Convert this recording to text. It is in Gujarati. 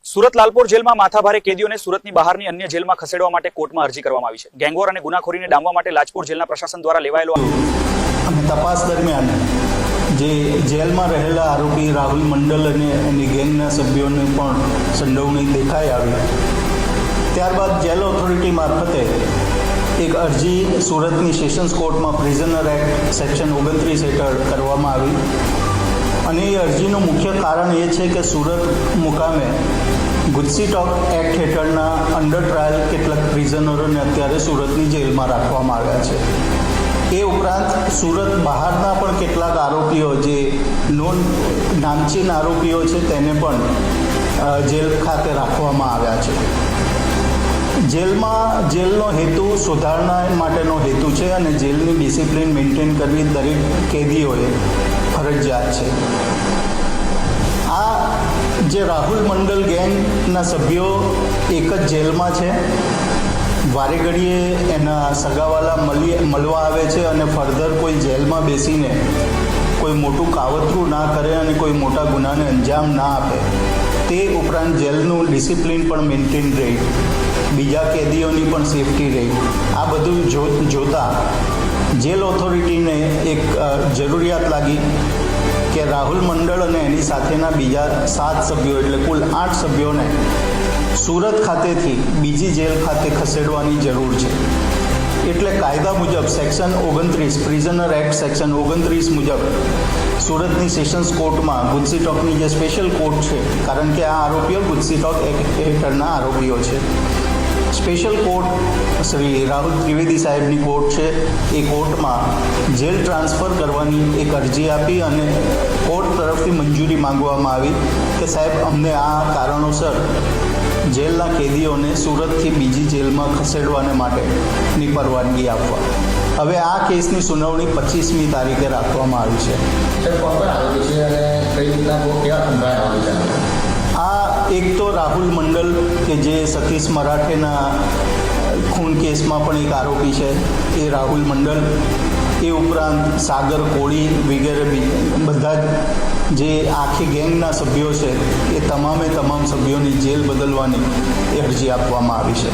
સુરત લાલપોર જેલમાં માથાભારે કેદીઓને સુરતની બહારની અન્ય જેલમાં ખસેડવા માટે કોર્ટમાં અરજી કરવામાં આવી છે। ગેંગવોર અને ગુનાખોરીને ડામવા માટે લાજપોર જેલના પ્રશાસન દ્વારા લેવાયેલો તપાસ દરમિયાન જે જેલમાં રહેલા આરોપી રાહુલ મંડલ અને એની ગેંગના સભ્યોને પણ સંડોવણી દેખાઈ આવી। ત્યારબાદ જેલ ઓથોરિટી મારફતે એક અરજી સુરતની સેશન્સ કોર્ટમાં પ્રિઝનર એક્ટ સેક્શન 29 હેઠળ કરવામાં આવી અને એ અરજીનું મુખ્ય કારણ એ છે કે સુરત મુકામે ગુજસી ટોક એક્ટ હેઠળના અંડર ટ્રાયલ કેટલાક પ્રિઝનરોને અત્યારે સુરતની જેલમાં રાખવામાં આવ્યા છે। એ ઉપરાંત સુરત બહારના પણ કેટલાક આરોપીઓ જે નામચીન આરોપીઓ છે તેને પણ જેલ ખાતે રાખવામાં આવ્યા છે। જેલનો હેતુ સુધારણા માટેનો હેતુ છે અને જેલની ડિસિપ્લિન મેન્ટેન કરવી દરેક કેદીઓએ ફરજિયાત છે। આ જે રાહુલ મંડલ ગેંગના સભ્યો એક જ જેલમાં છે, વારે ઘડીએ એના સગાવાલા મળવા આવે છે અને ફર્ધર કોઈ જેલમાં બેસીને કોઈ મોટું કાવતરું ના કરે અને કોઈ મોટા ગુનાને અંજામ ના આપે, તે ઉપરાંત જેલનું ડિસિપ્લિન પણ મેન્ટેન રહે, બીજા કેદીઓની પણ સેફટી રહે, આ બધું જોતા જેલ ઓથોરિટીને એક જરૂરિયાત લાગી કે રાહુલ મંડળ અને એની સાથેના બીજા 7 સભ્યો એટલે કુલ 8 સભ્યોને સુરત ખાતેથી બીજી જેલ ખાતે ખસેડવાની જરૂર છે। એટલે કાયદા મુજબ સેક્શન 29 પ્રિઝનર એક્ટ સેક્શન 29 મુજબ સુરતની સેશન્સ કોર્ટમાં ગુજસી ટોકની જે સ્પેશિયલ કોર્ટ છે, કારણ કે આ આરોપીઓ ગુજસી ટોક એક્ટ હેઠળના આરોપીઓ છે, સ્પેશિયલ કોર્ટ શ્રી રાહુલ ત્રિવેદી સાહેબની કોર્ટ છે, એ કોર્ટમાં જેલ ટ્રાન્સફર કરવાની એક અરજી આપી અને કોર્ટ તરફથી મંજૂરી માંગવામાં આવી કે સાહેબ અમને આ કારણોસર જેલના કેદીઓને સુરતથી બીજી જેલમાં ખસેડવાને માટેની પરવાનગી આપવા। હવે આ કેસની સુનાવણી 25મી તારીખે રાખવામાં આવી છે। આ એક તો રાહુલ મંડલ કે જે સતીશ મરાઠેના ખૂન કેસમાં પણ એક આરોપી છે, એ રાહુલ મંડલ, એ ઉપરાંત સાગર કોળી વગેરે બધા જ જે આખી ગેંગના સભ્યો છે, એ તમામ સભ્યોની જેલ બદલવાની અરજી આપવામાં આવી છે।